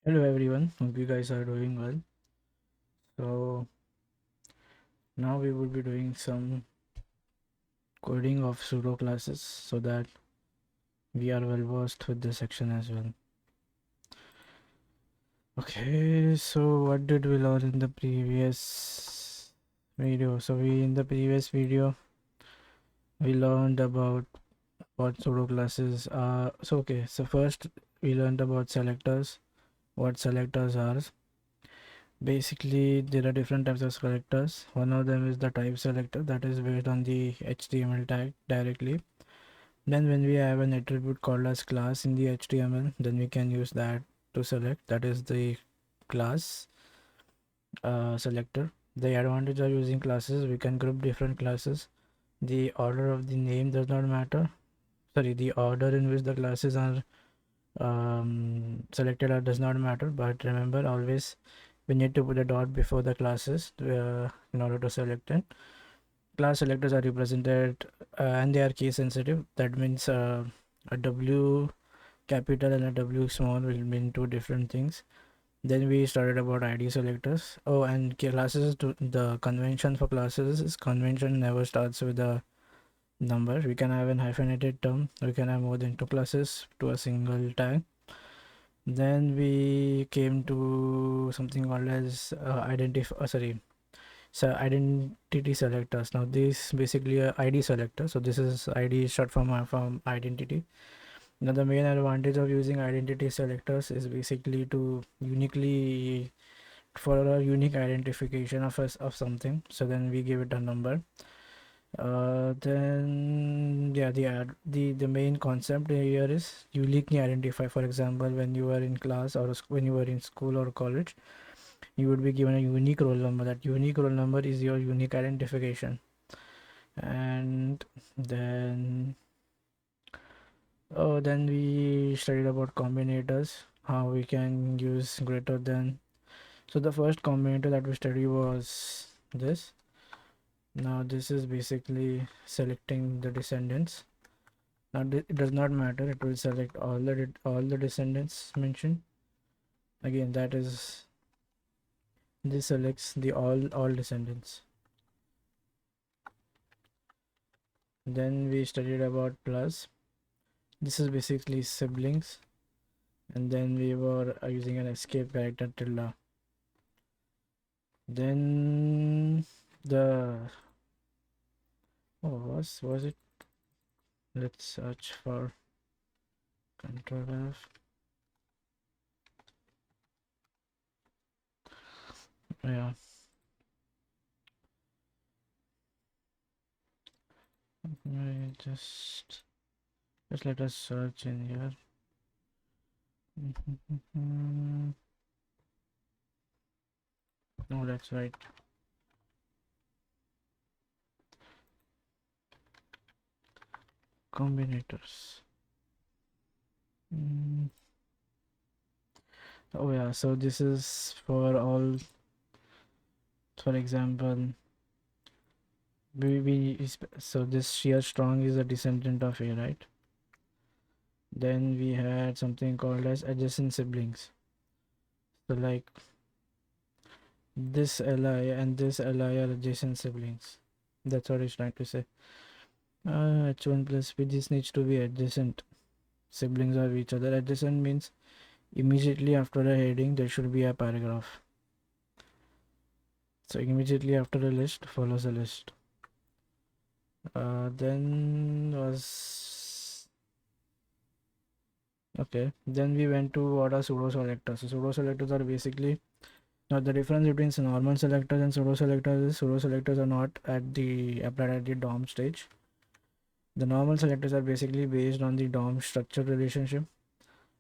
Hello everyone, hope you guys are doing well. So now we will be doing some coding of pseudo classes so that we are well versed with this section as well. Okay, so what did we learn in the previous video? So in the previous video we learned about what pseudo classes are. So first we learned about selectors, what selectors are. Basically, there are different types of selectors. One of them is the type selector that is based on the HTML tag directly. Then when we have an attribute called as class in the HTML, then we can use that to select. That is the class selector. The advantage of using classes, we can group different classes. The order of the name does not matter. Sorry, the order in which the classes are selected does not matter. But remember, always we need to put a dot before the classes in order to select it. Class selectors are represented and they are case sensitive. That means a W capital and a W small will mean two different things. Then we started about ID selectors. Oh, and classes, to the convention for classes is convention never starts with a number. We can have an hyphenated term. We can have more than two classes to a single tag. Then we came to something called as identity selectors. Now this basically a ID selector. So this is ID is short from identity. Now the main advantage of using identity selectors is basically to uniquely for a unique identification of us of something. So then we give it a number. Then yeah, the main concept here is uniquely identify. For example, when you are in class or when you are in school or college, you would be given a unique roll number. That unique roll number is your unique identification. And then then we studied about combinators, how we can use greater than. So the first combinator that we studied was this. Now this is basically selecting the descendants. Now it does not matter, it will select all the descendants mentioned. Again, that is, this selects the all descendants. Then we studied about plus. This is basically siblings. And then we were using an escape character tilde. Then the was it? Let's search for Control F. Yeah. Just let us search in here. No, that's right. Combinators. Oh yeah, so this is for all. For example, so this shear strong is a descendant of A, right? Then we had something called as adjacent siblings. So like this Li and this Li are adjacent siblings. That's what it's trying to say. H1 plus B, this needs to be adjacent siblings of each other. Adjacent means immediately after a heading there should be a paragraph. So immediately after a list follows a list. Then was okay. Then we went to what are pseudo selectors. So pseudo selectors are basically, now the difference between normal selectors and pseudo selectors is pseudo selectors are not applied at the DOM stage. The normal selectors are basically based on the DOM structure relationship.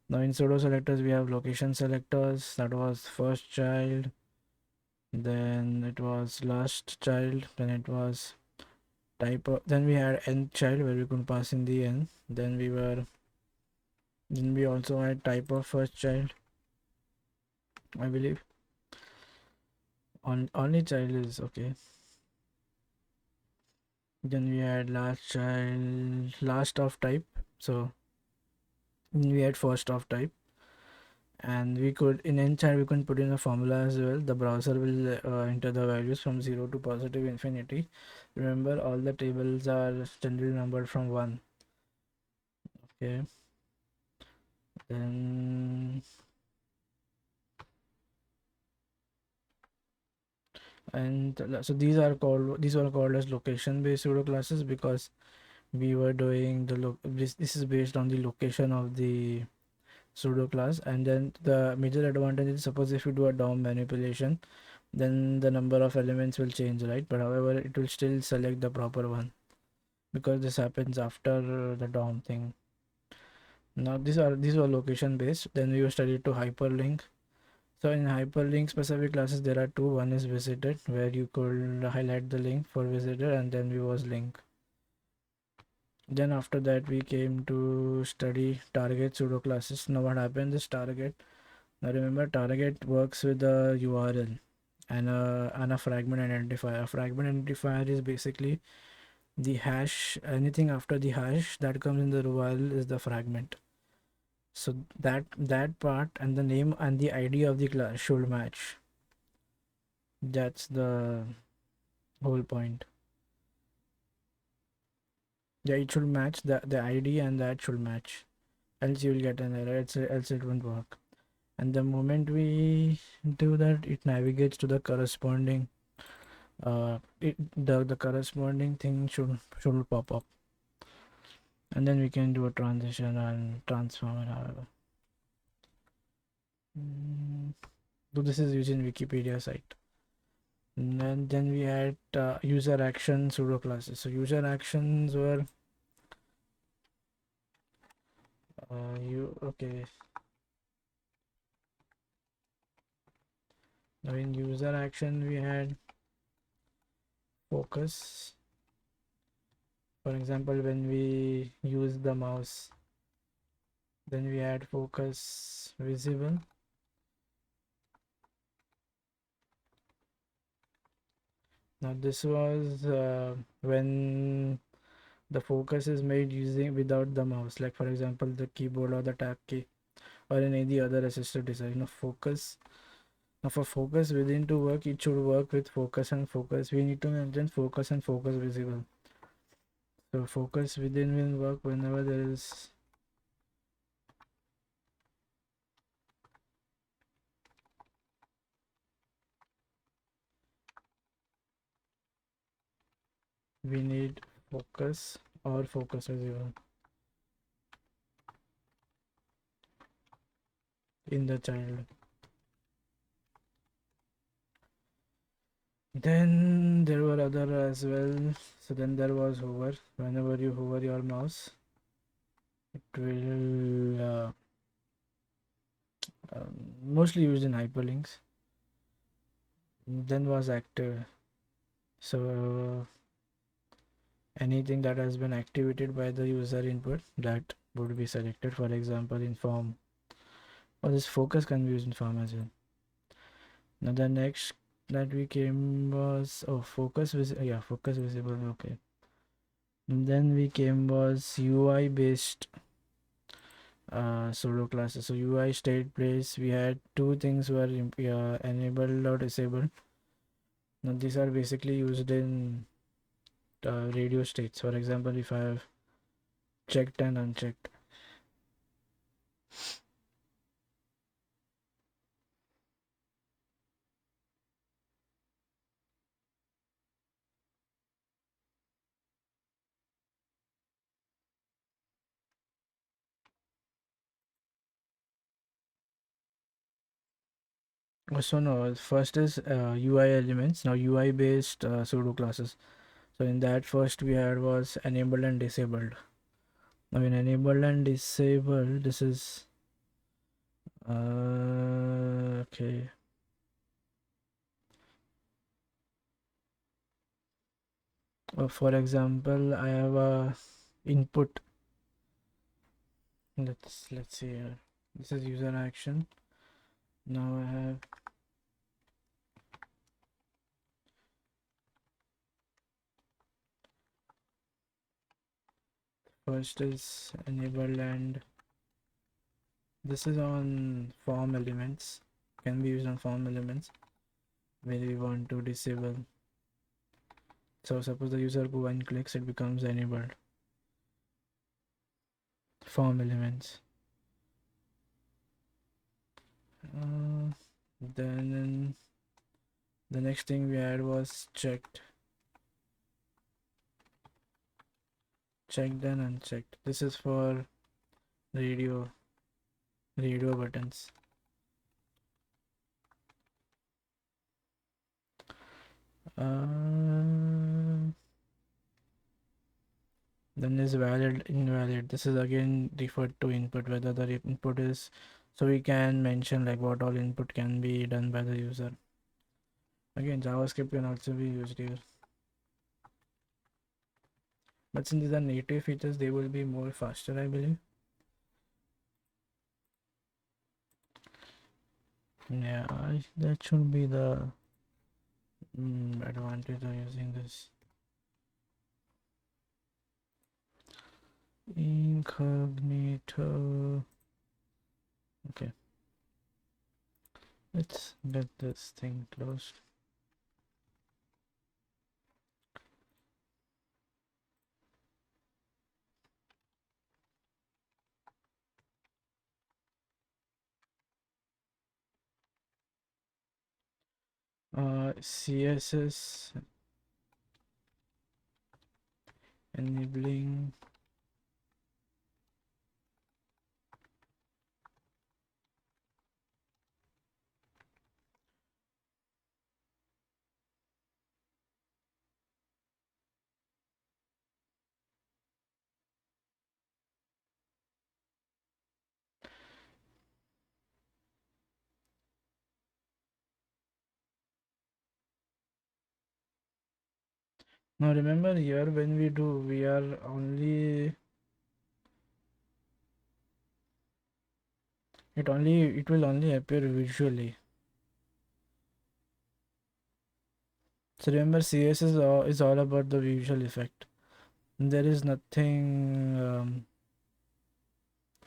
Now in pseudo selectors we have location selectors, that was first child, then it was last child, then it was type of, then we had nth child where we could pass in the n, then we also had type of first child, I believe. Only child is okay. Then we had last child, last of type. So we had first of type. And we could in chat we can put in a formula as well. The browser will enter the values from 0 to positive infinity. Remember, all the tables are generally numbered from 1. Okay, then so these are called as location based pseudo classes, because we were doing this is based on the location of the pseudo class. And then the major advantage is, suppose if you do a DOM manipulation, then the number of elements will change, right? But however, it will still select the proper one, because this happens after the DOM thing. Now these are location based. Then we will study to hyperlink. So in hyperlink specific classes there are two. One is visited, where you could highlight the link for visitor, and then we was link. Then after that we came to study target pseudo classes. Now what happens is target. Now remember, target works with the URL and a fragment identifier. A fragment identifier is basically the hash. Anything after the hash that comes in the URL is the fragment. So that part and the name and the ID of the class should match. That's the whole point. Yeah, it should match the ID, and that should match. Else you will get an error. Else it won't work. And the moment we do that, it navigates to the corresponding the corresponding thing should pop up, and then we can do a transition and transform it, however. So this is using Wikipedia site. And then we had user action pseudo classes. So user actions were you okay. Now in user action we had focus. For example, when we use the mouse, then we had focus visible. Now this was when the focus is made using without the mouse, like for example the keyboard or the tab key or any other assistive design of focus. Now for focus within to work, it should work with focus and focus. We need to mention focus and focus visible. So focus within will work whenever there is we need focus or focus visible in the child. Then there were other as well. So then there was hover. Whenever you hover your mouse, it will mostly used in hyperlinks. Then was active. So anything that has been activated by the user input, that would be selected. For example, in form, or this focus can be used in form as well. Now the next that we came was focus visible. Okay. And then we came was UI based pseudo classes. So UI state place, we had two things were enabled or disabled. Now these are basically used in radio states. For example, if I have checked and unchecked. So no, first is UI elements. Now UI based pseudo classes. So in that first we had was enabled and disabled. Now in enabled and disabled, this is okay. For example, I have a input. Let's see here. This is user action. Now I have first is enabled and This is on form elements, can be used on form elements where we want to disable. So suppose the user go and clicks, it becomes enabled. Form elements. Then the next thing we had was checked and unchecked. This is for radio buttons. Then is valid, invalid. This is again referred to input, whether the input is, so we can mention like what all input can be done by the user. Again, JavaScript can also be used here, but since these are native features, they will be more faster, I believe. Yeah, that should be the advantage of using this. Incognito. Okay, let's get this thing closed. CSS enabling now remember here when we do, we are only it will only appear visually. So remember CSS is all about the visual effect. There is nothing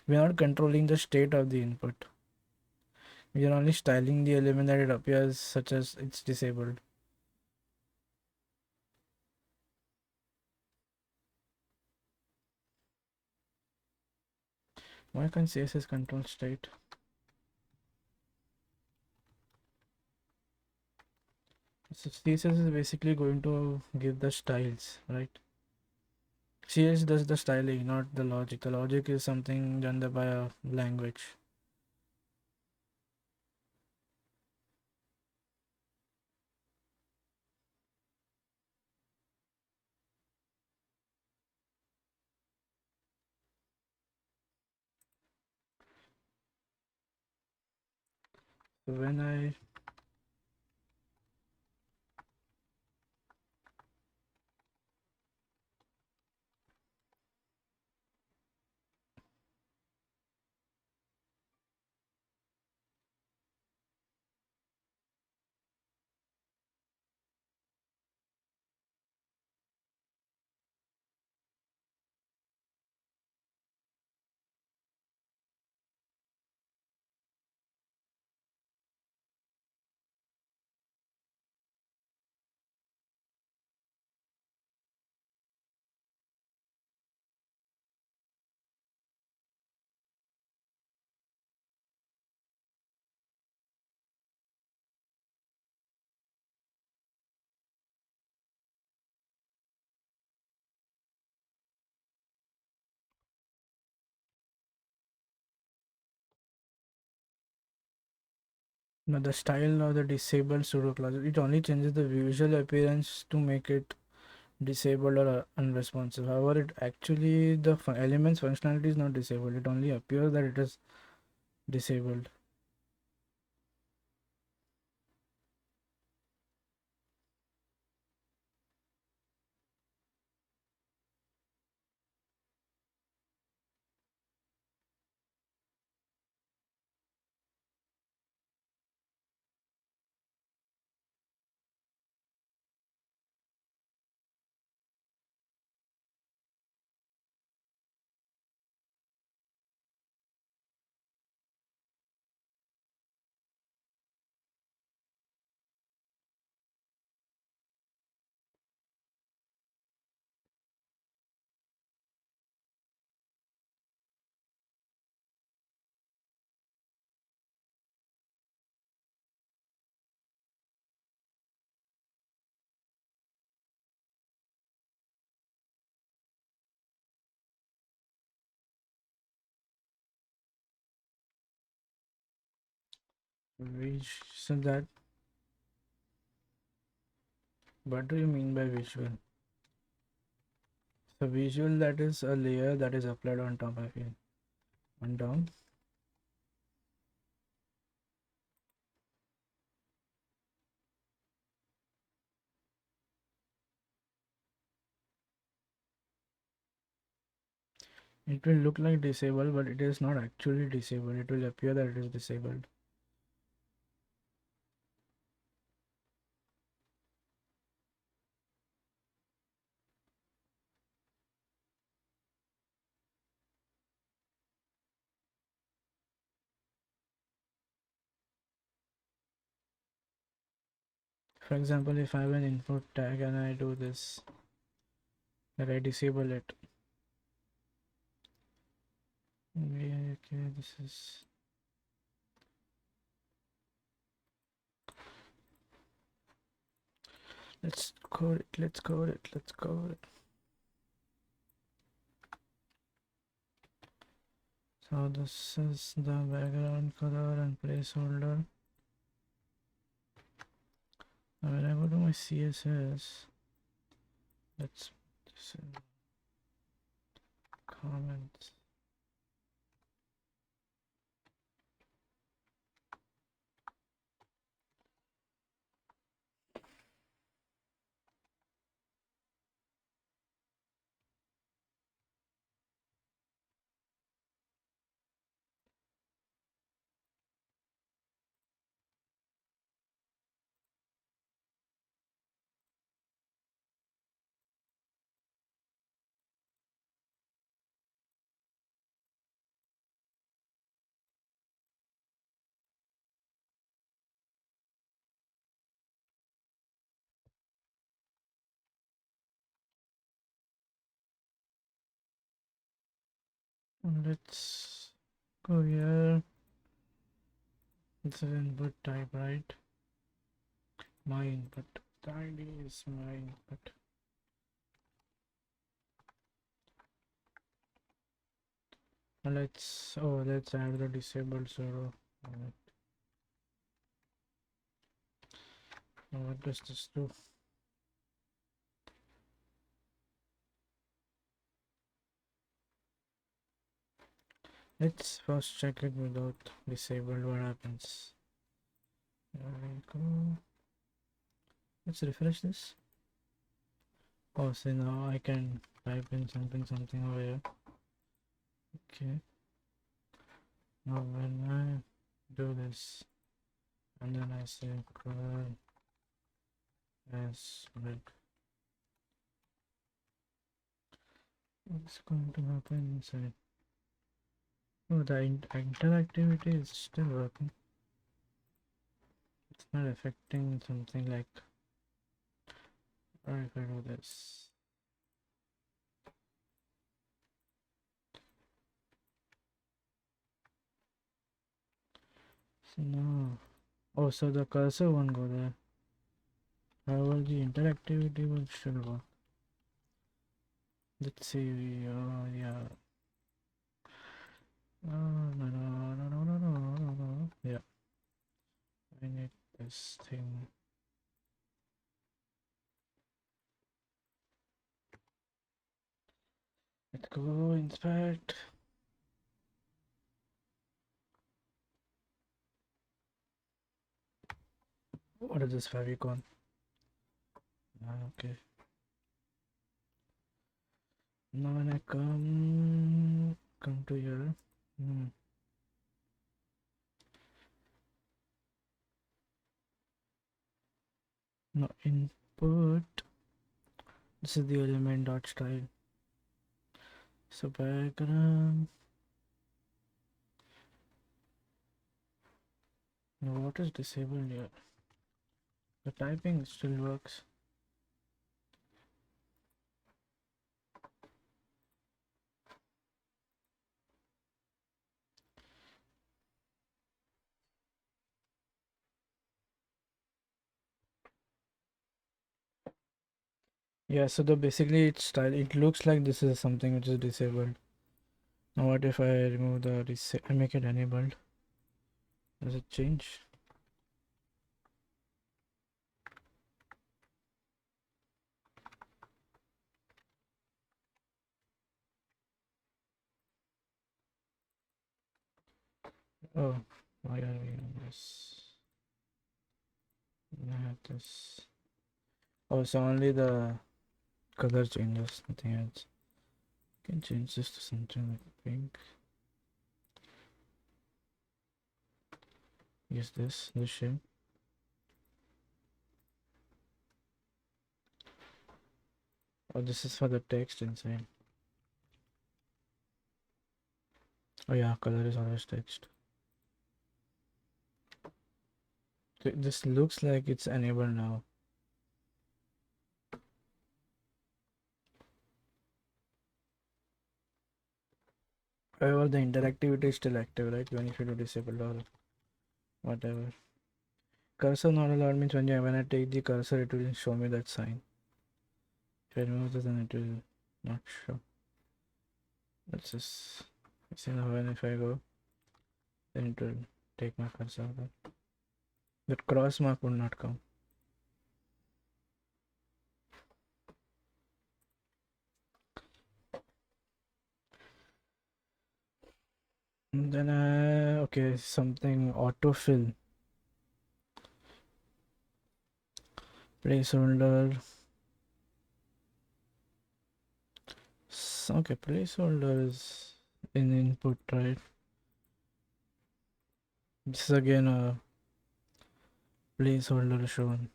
we are not controlling the state of the input. We are only styling the element that it appears such as it's disabled. Why can't CSS control state? So CSS is basically going to give the styles, right? CSS does the styling, not the logic. The logic is something done by a language. So when I no, the style of the disabled pseudo class, it only changes the visual appearance to make it disabled or unresponsive. However, it actually the elements functionality is not disabled. It only appears that it is disabled. So that, what do you mean by visual? So visual, that is a layer that is applied on top, I feel. On down. It will look like disabled, but it is not actually disabled. It will appear that it is disabled. For example, if I have an input tag and I do this, that I disable it. Yeah, okay, this is. Let's code it, let's code it, let's code it. So this is the background color and placeholder. Now when I go to my CSS, let's comments. Let's go here. This is input type, right? My input. The ID is my input. Let's add the disabled pseudo. What does this do? Let's first check it without disabled. What happens? There we go. Let's refresh this. Oh, so now I can type in something over here. Okay. Now when I do this, and then I say color as red, what's going to happen inside? Oh, the interactivity is still working. It's not affecting something like, or if I do this. So no. Oh, so the cursor won't go there. However, the interactivity will still work. Let's see. Yeah. No. Yeah. I need this thing. Let's go inspect. What is this favicon? Okay. Now when I come to here. No input. This is the element dot style. So background. Now what is disabled here? The typing still works. Yeah, so the basically it's style. It looks like this is something which is disabled. Now what if I remove the I make it enabled? Does it change? Oh, why are we on this? I have this. Oh, so only the color changes, nothing else. Can change this to something like pink. Use this shape. Oh, this is for the text inside. Oh yeah, color is always text. This looks like it's enabled now. However, the interactivity is still active, right? Even if you do disable or whatever. Cursor not allowed means when I take the cursor, it will show me that sign. If I remove this, then it will not show. Let's just see now when if I go, then it will take my cursor. That cross mark will not come. And then okay, something autofill. Placeholder. Okay, placeholder is in input, right? This is again a placeholder shown.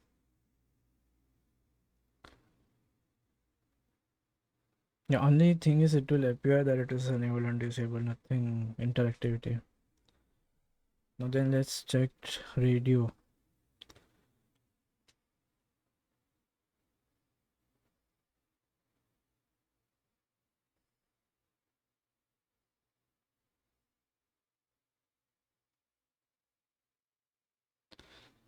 The only thing is it will appear that it is enabled and disabled, nothing interactivity. Now then let's check radio.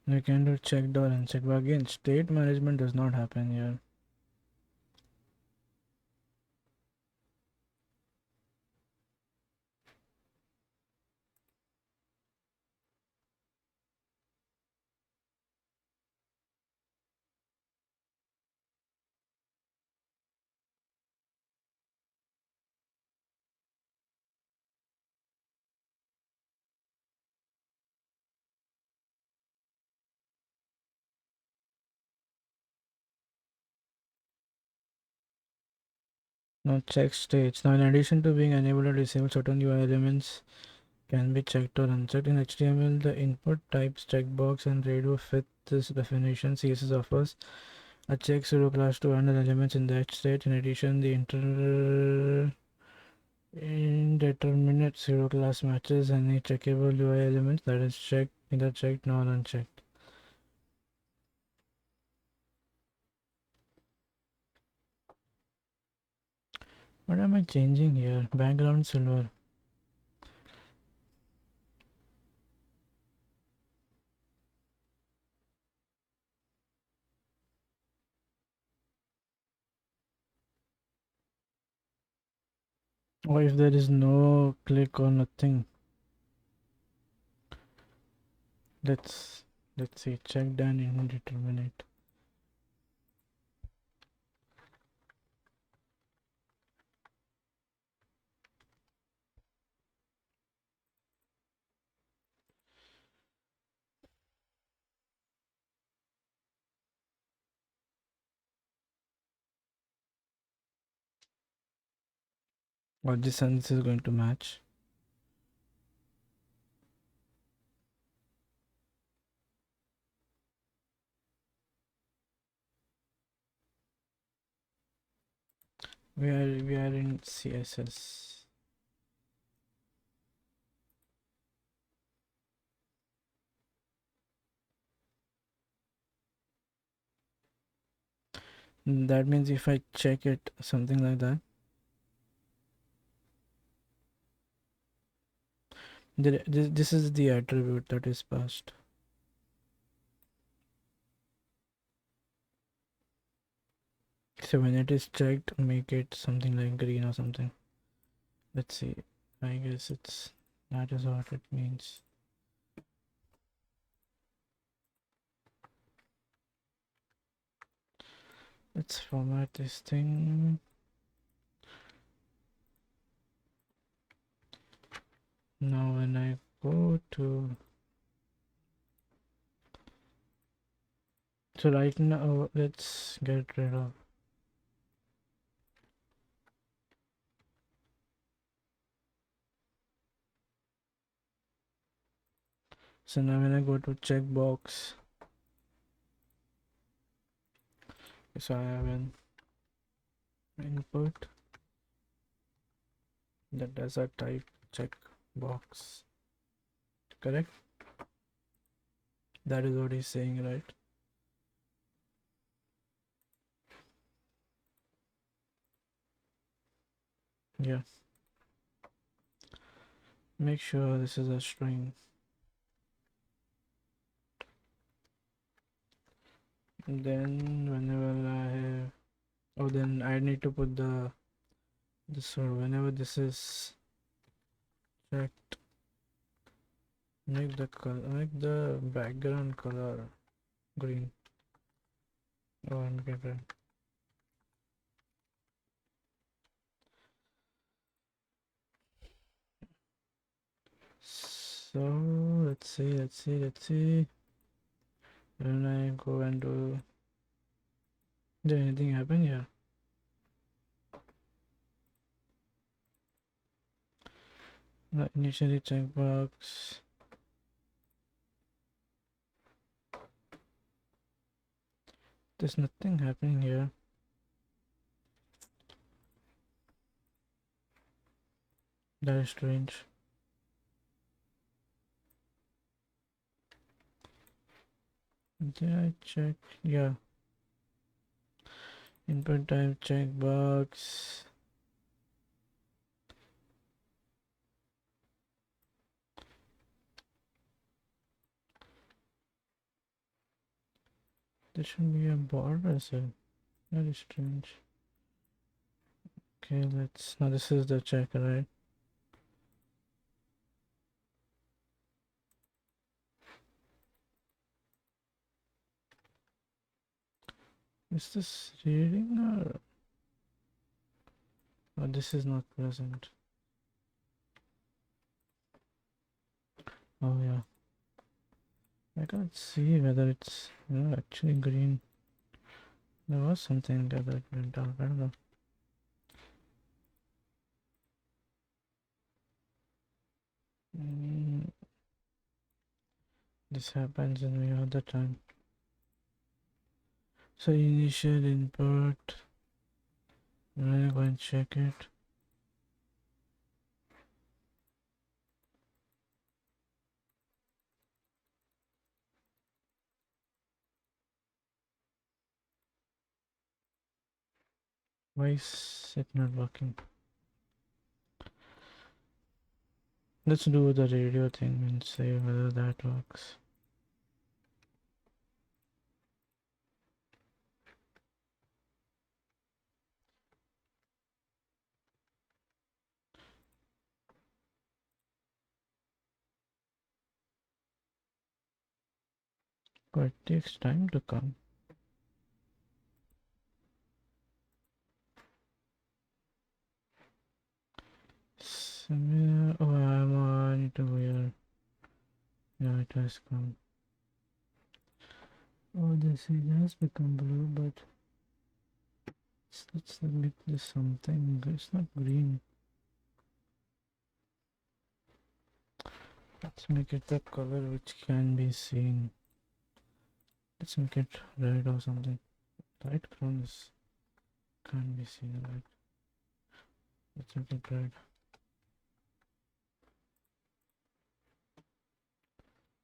We can do checked or unchecked, but again state management does not happen here. Now check states. Now in addition to being enabled or disabled, certain UI elements can be checked or unchecked. In HTML, the input types checkbox and radio fit this definition. CSS offers a check pseudo-class to handle elements in that state. In addition, the indeterminate pseudo-class matches any checkable UI elements that is checked, either checked nor unchecked. What am I changing here? Background silver. Or if there is no click or nothing. Let's see. Checked and indeterminate. Or this and this is going to match. We are in CSS. That means if I check it, something like that. This is the attribute that is passed. So when it is checked, make it something like green or something. Let's see. I guess that is what it means. Let's format this thing. Now when I go to, so right now let's get rid of, so now when I go to checkbox, so I have an input that does a type checkbox, correct? That is what he's saying, right? Yeah. Make sure this is a string. And then whenever I have, oh, then I need to put this one. Whenever this is checked, make the background color green. Oh, and get rid. So let's see. When I go and do, did anything happen here? The initially checkbox. There's nothing happening here. That is strange. Did I check? Yeah. Input type checkbox. There should be a border cell. That is strange. Okay, let's, now this is the check, right? Is this reading or oh, this is not present? Oh yeah. I can't see whether it's actually green. There was something that went out. I don't know. This happens in me all the time. So initial input. I'm gonna go and check it. Why is it not working? Let's do the radio thing and see whether that works. But it takes time to come. Oh, I need to go here. Yeah, it has come. Oh, this has become blue, but let's make this something. It's not green. Let's make it the color which can be seen. Let's make it red or something. Light browns can't be seen, right? Let's make it red.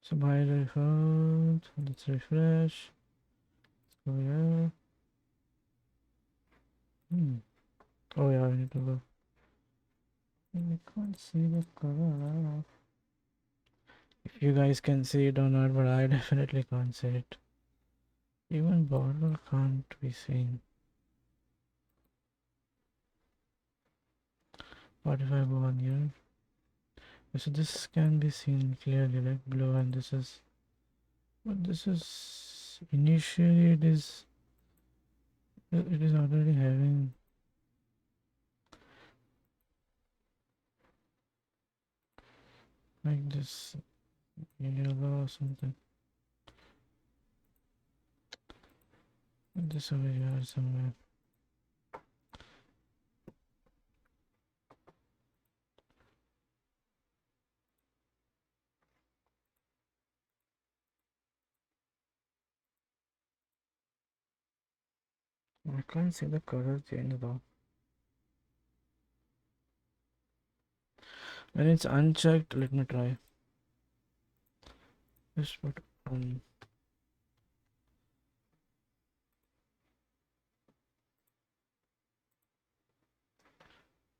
So by default, let's refresh. Let's go here. Oh yeah, I need to go. I can't see the color. If you guys can see it or not, but I definitely can't see it. Even border can't be seen. What if I go on here? So this can be seen clearly, like blue, and this is, but this is initially it is already having. like this yellow or something. This over here somewhere. I can't see the color change though. When it's unchecked, let me try. Just put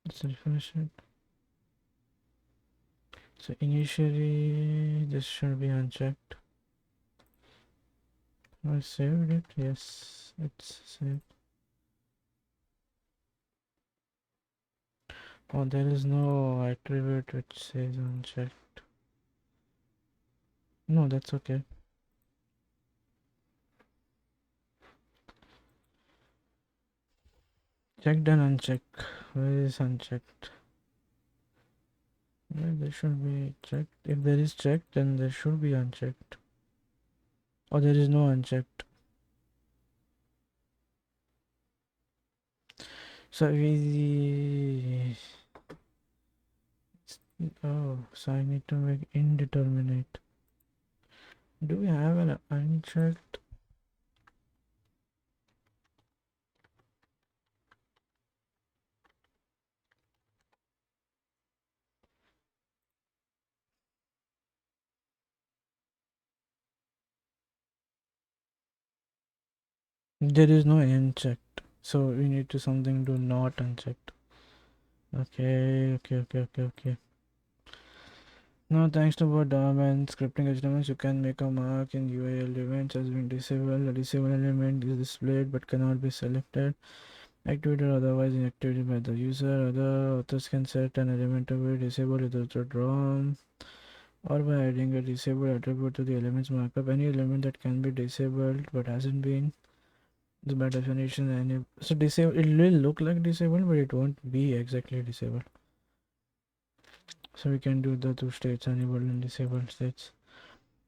let's refresh it. So initially this should be unchecked. I saved it. Yes, it's saved. Oh, there is no attribute which says unchecked. No, that's okay. Checked and unchecked. Where is unchecked? Well, there should be checked. If there is checked, then there should be unchecked. Or there is no unchecked. So we. Oh, so I need to make indeterminate. Do we have an unchecked? There is no unchecked. So we need to something to not unchecked. Okay. Now, thanks to both DOM and scripting HTML, you can make a mark in UI elements as being disabled. A disabled element is displayed but cannot be selected, activated, or otherwise inactivated by the user. Other authors can set an element to be disabled without a DOM or by adding a disabled attribute to the elements markup. Any element that can be disabled but hasn't been, the by definition, any so disabled, it will look like disabled, but it won't be exactly disabled. So we can do the two states, enabled and disabled states.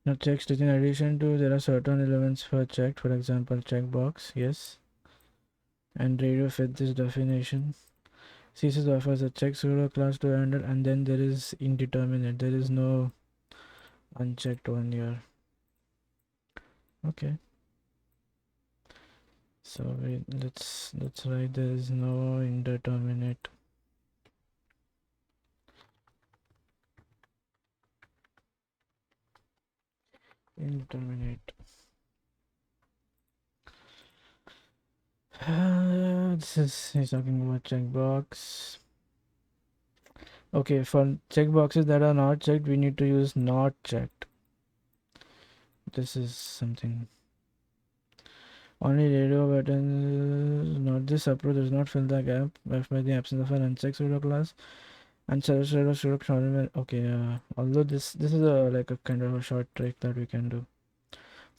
Now check state in addition to there are certain elements for checked, for example checkbox, yes, and radio fit this definition. CSS offers a check pseudo class to handle, and then there is indeterminate. There is no unchecked one here. Okay. So let's write there is no indeterminate. Indeterminate. This is he's talking about checkbox. Okay, for checkboxes that are not checked, we need to use not checked. This is something. Only radio buttons, not this approach does not fill the gap left by the absence of an unchecked pseudo class. And okay, although this is a like a kind of a short trick that we can do.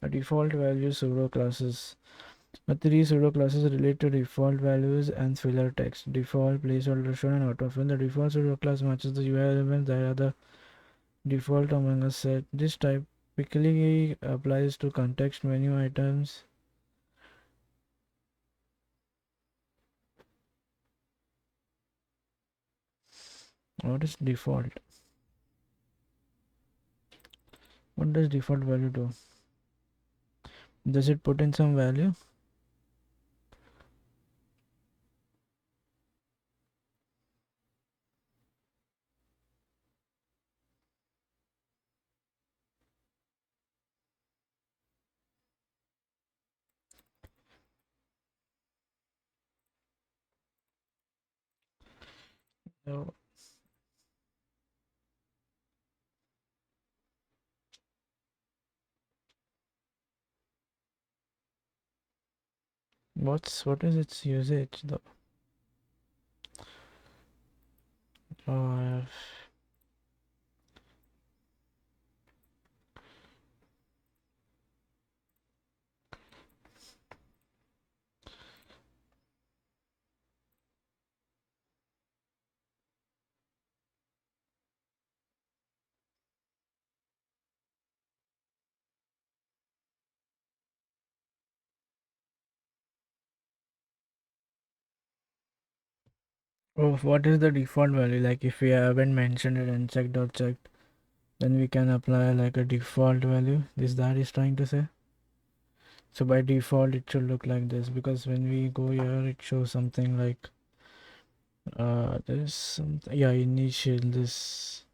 The default value pseudo classes. The three pseudo classes relate to default values and filler text. Default, placeholder shown, and autofill. The default pseudo class matches the UI elements that are the default among a set. This typically applies to context menu items. What is default? What does default value do? Does it put in some value? No. What is its usage though? Oh, Oh, what is the default value? Like if we haven't mentioned it and checked or checked, then we can apply like a default value. This that is trying to say. So by default it should look like this, because when we go here it shows something like there is something, yeah, initial, this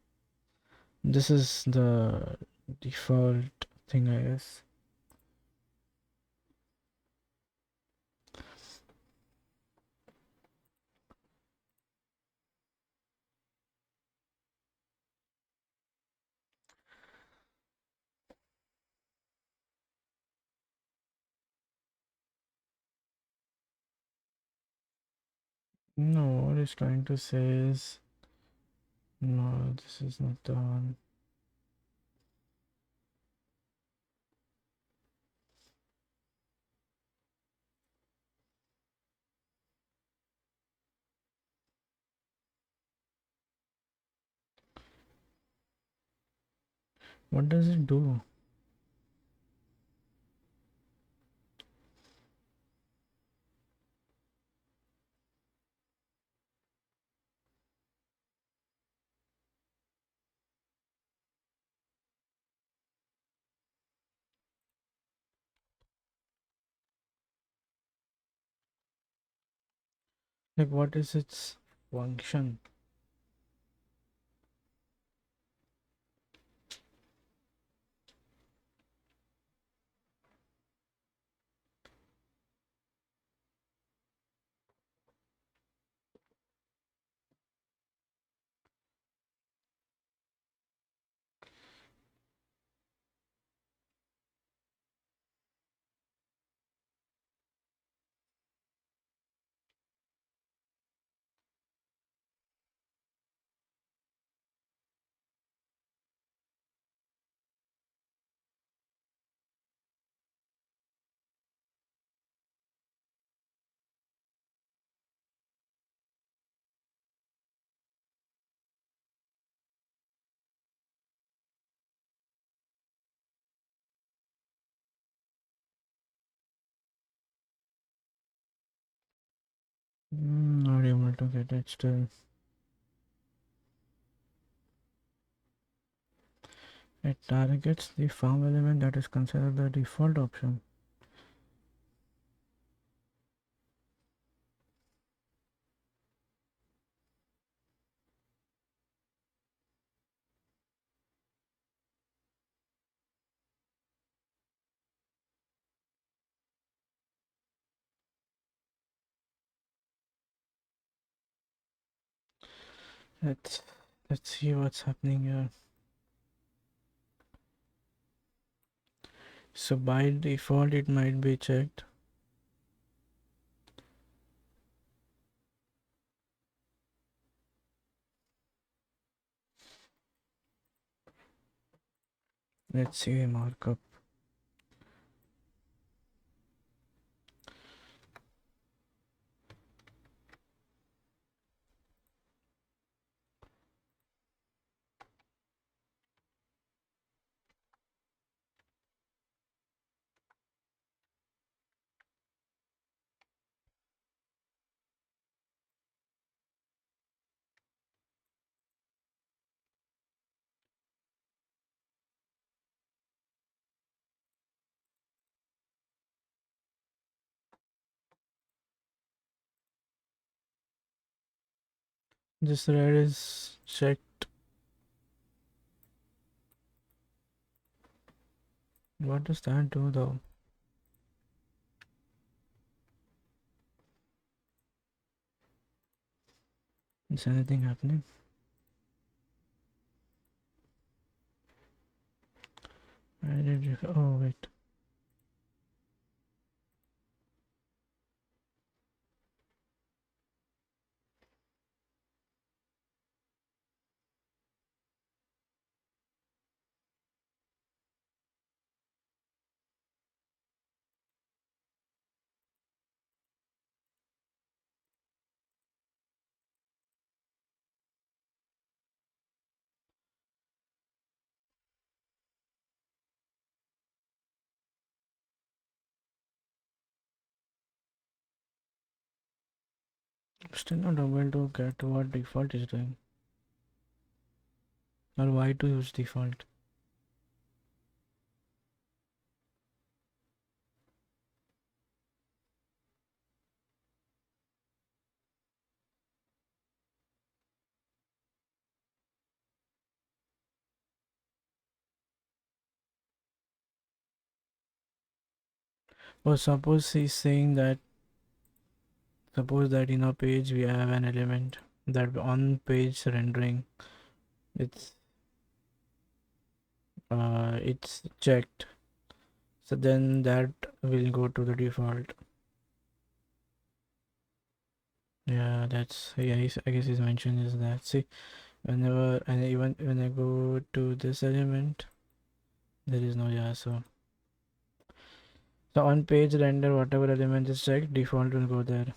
is the default thing, I guess. No, what it's trying to say is, no, this is not the one. What does it do? Like what is its function? Not able to get it still. It targets the form element that is considered the default option. Let's let's see what's happening here. So by default it might be checked. Let's see the markup. This red is checked. What does that do though? Is anything happening? Where did you? Oh wait. Still not able to get what default is doing or why to use default. Or suppose he's saying that, suppose that in our page we have an element that on page rendering it's it's checked, so then that will go to the default. Yeah, that's, yeah, I guess his mention is that. See, whenever, and even when I go to this element, there is no, yeah, so on page render whatever element is checked, default will go there.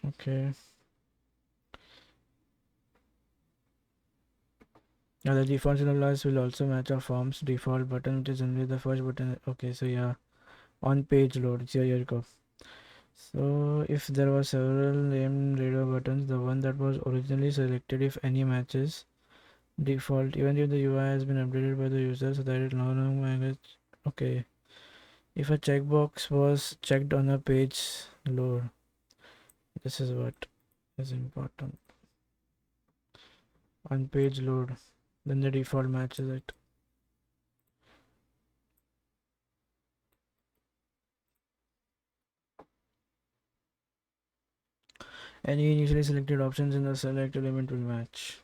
Okay. Now the default class will also match our form's default button, which is only the first button. Okay, so yeah, on page load. Here you go. So if there were several named radar buttons, the one that was originally selected, if any, matches default, even if the UI has been updated by the user, so that it no longer. Okay, if a checkbox was checked on a page load, this is what is important. On page load, then the default matches it. Any initially selected options in the select element will match.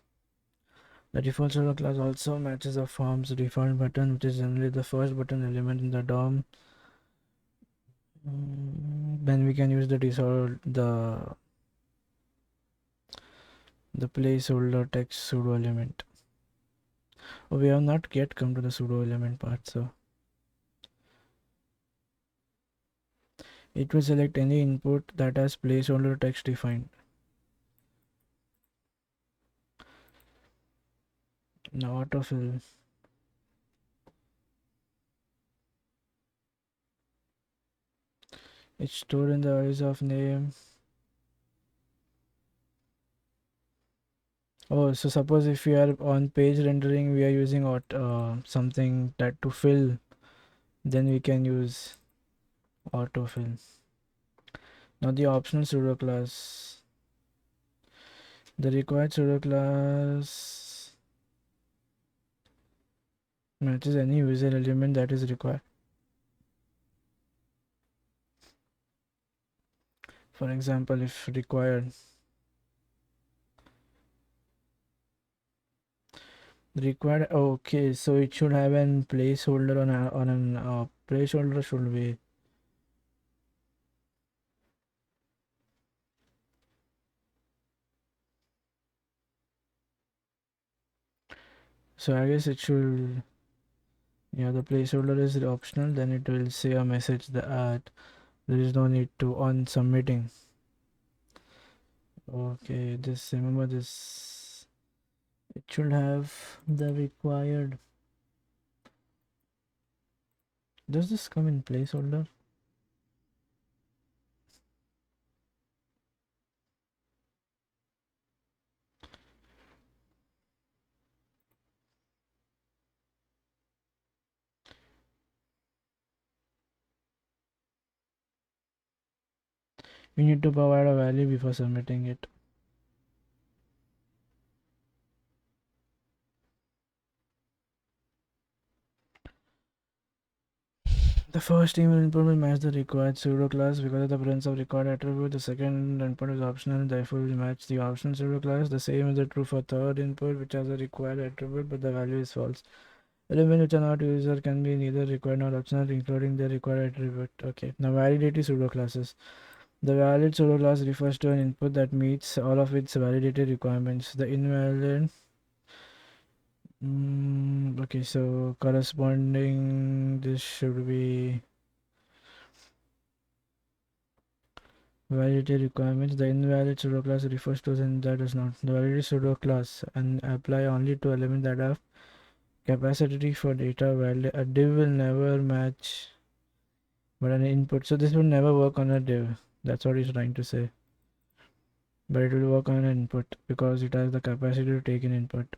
The default pseudo class also matches the form's default button, which is generally the first button element in the DOM. Then we can use the placeholder text pseudo element. Oh, we have not yet come to the pseudo element part, so it will select any input that has placeholder text defined. Now autofill. It's stored in the arrays of name. Oh, so suppose if we are on page rendering, we are using something that to fill, then we can use autofill. Now the optional pseudo class. The required pseudo class matches any user element that is required. For example, if required, okay, so it should have an placeholder on an placeholder should be. So I guess it should, yeah, the placeholder is optional, then it will say a message that there is no need to on submitting. Okay, this, remember this, it should have the required. Does this come in placeholder? You need to provide a value before submitting it. The first email input will match the required pseudo class because of the presence of required attribute. The second input is optional and therefore will match the optional pseudo class. The same is true for third input, which has a required attribute but the value is false. Elements which are not user can be neither required nor optional, including their required attribute. Okay, now validity pseudo classes. The valid pseudo class refers to an input that meets all of its validated requirements. The invalid, okay, so corresponding, this should be validity requirements. The invalid pseudo class refers to something that does not. The valid pseudo class and apply only to elements that have capacity for data value. A div will never match but an input. So this will never work on a div. That's what he's trying to say. But it will work on an input because it has the capacity to take an input.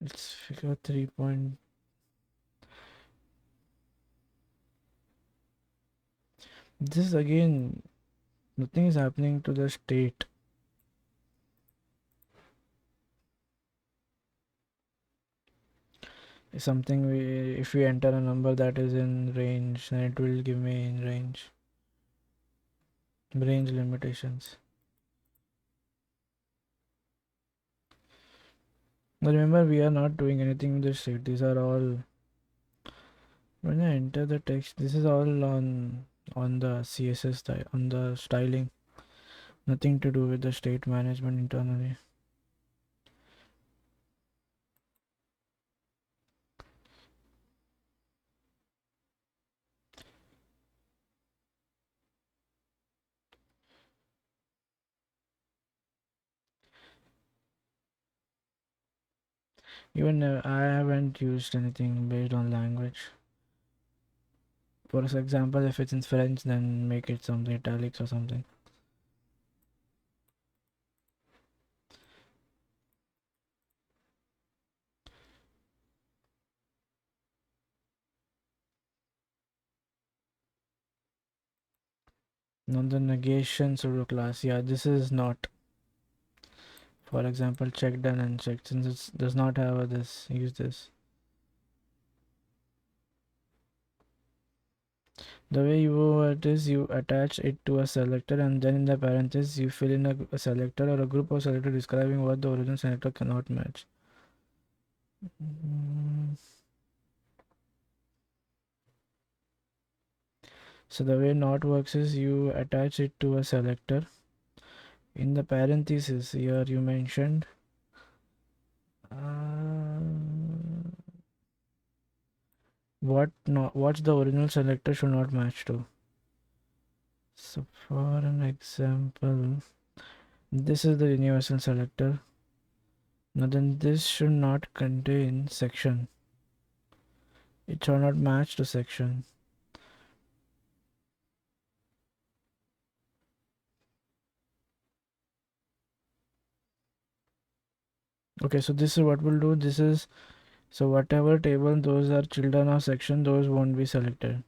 Let's figure 3 point. This again, nothing is happening to the state. Something if we enter a number that is in range, then it will give me in range limitations. But remember, we are not doing anything with the state. These are all, when I enter the text, this is all on the CSS style, on the styling. Nothing to do with the state management internally. Even I haven't used anything based on language. For example, if it's in French, then make it something italics or something. Now the negation pseudo class, yeah, this is not. For example, checked and unchecked, since it does not have a this, use this. The way you do it is you attach it to a selector and then in the parentheses you fill in a selector or a group of selectors describing what the original selector cannot match. So the way not works is you attach it to a selector. In the parentheses here you mentioned what's the original selector should not match to. So for an example, this is the universal selector. Now then this should not contain section. It shall not match to section. Okay, so this is what we'll do. This is, so whatever table those are children of section, those won't be selected.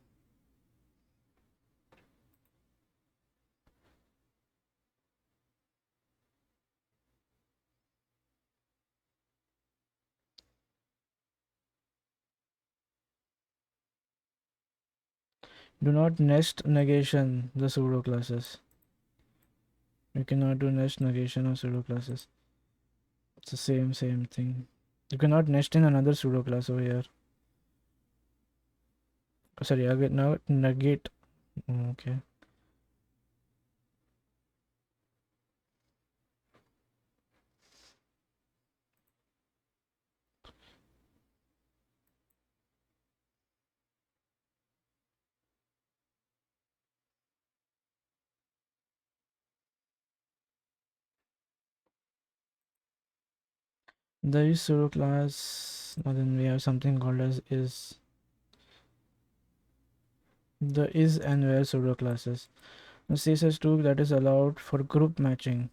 Do not nest negation the pseudo classes. You cannot do nest negation of pseudo classes. It's the same thing. You cannot nest in another pseudo class over here. Oh, sorry, I get now negate. Okay. There is pseudo class. Now then we have something called as is. The is and where pseudo classes. The CSS2 that is allowed for group matching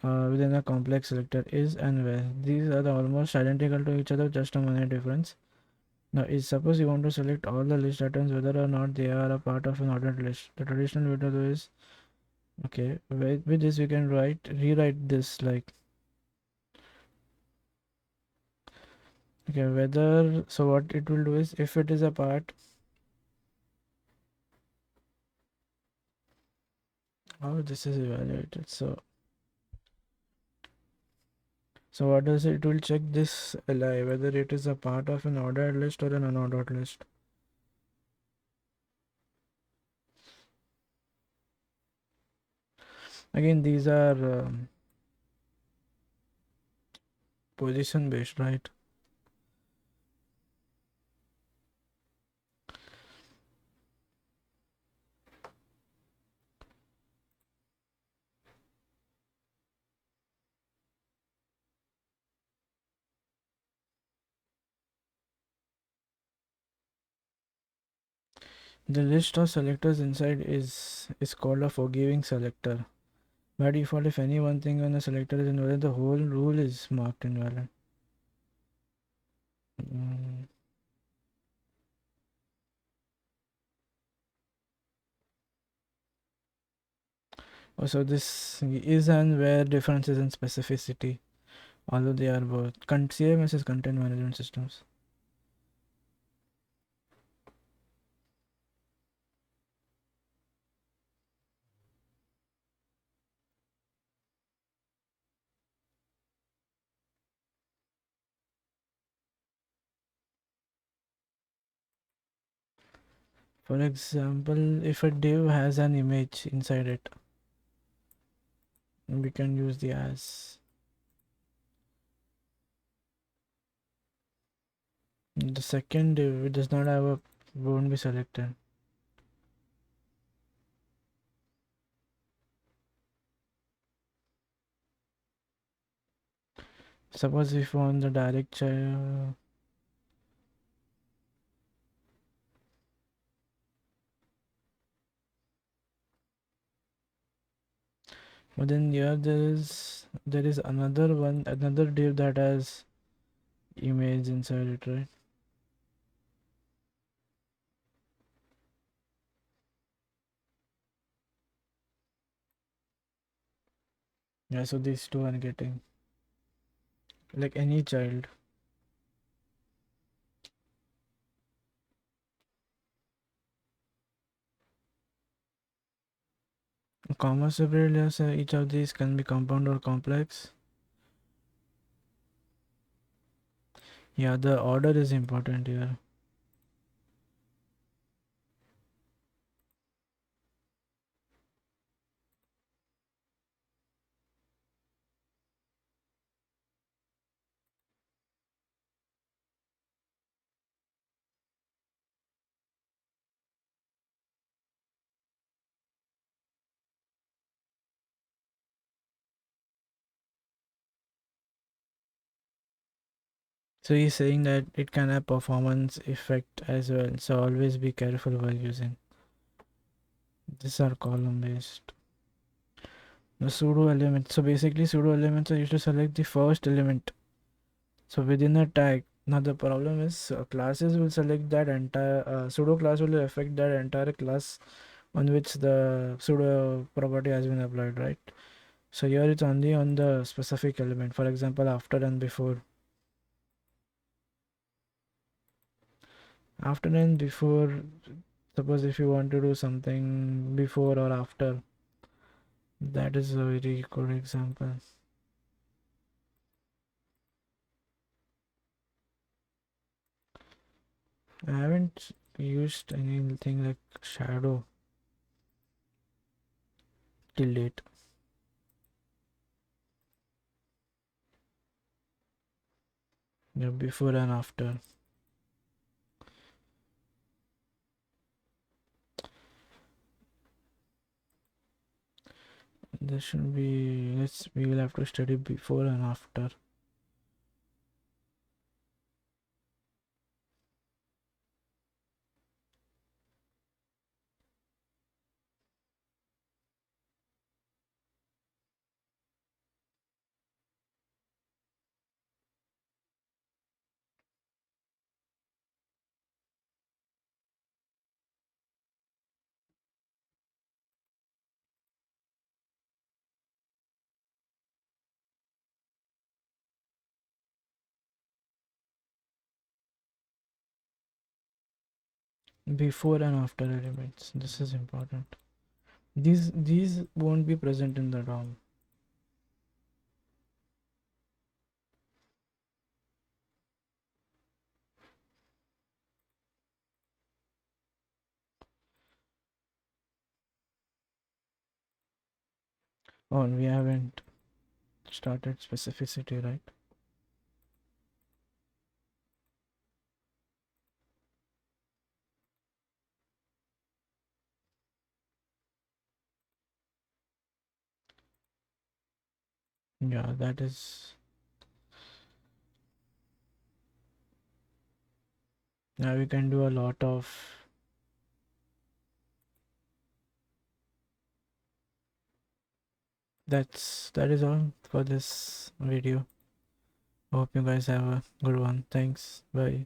within a complex selector is and where. These are the almost identical to each other, just a minor difference. Now, is suppose you want to select all the list items whether or not they are a part of an ordered list. The traditional way to do is, okay, with this we can rewrite this like, okay, whether, so what it will do is if it is a part, how this is evaluated. So what does it will check this li whether it is a part of an ordered list or an unordered list. Again, these are position based, right? The list of selectors inside is called a forgiving selector. By default, if any one thing on the selector is invalid, the whole rule is marked invalid. Mm. Also, this is and where differences in specificity, although they are both. CMS is content management systems. For example, if a div has an image inside it, we can use the as. The second div it does not have a won't be selected. Suppose if on the direct child, but then here there is another div that has image inside it, right? Yeah, so these two are getting like any child. Comma separate layers, each of these can be compound or complex. Yeah, the order is important here. So he's saying that it can have performance effect as well. So always be careful while using. These are column based. The pseudo element. So basically pseudo elements are used to select the first element. So within a tag. Now the problem is classes will select that entire pseudo class will affect that entire class on which the pseudo property has been applied, right? So here it's only on the specific element. For example, after and before. After and before, suppose if you want to do something before or after, that is a very good example. I haven't used anything like shadow till date. Yeah, before and after. There should be, we will have to study before and after. Before and after elements. This is important. These won't be present in the DOM. Oh, we haven't started specificity, right? Yeah, that is. Now we can do a lot of that is all for this video. Hope you guys have a good one. Thanks. Bye.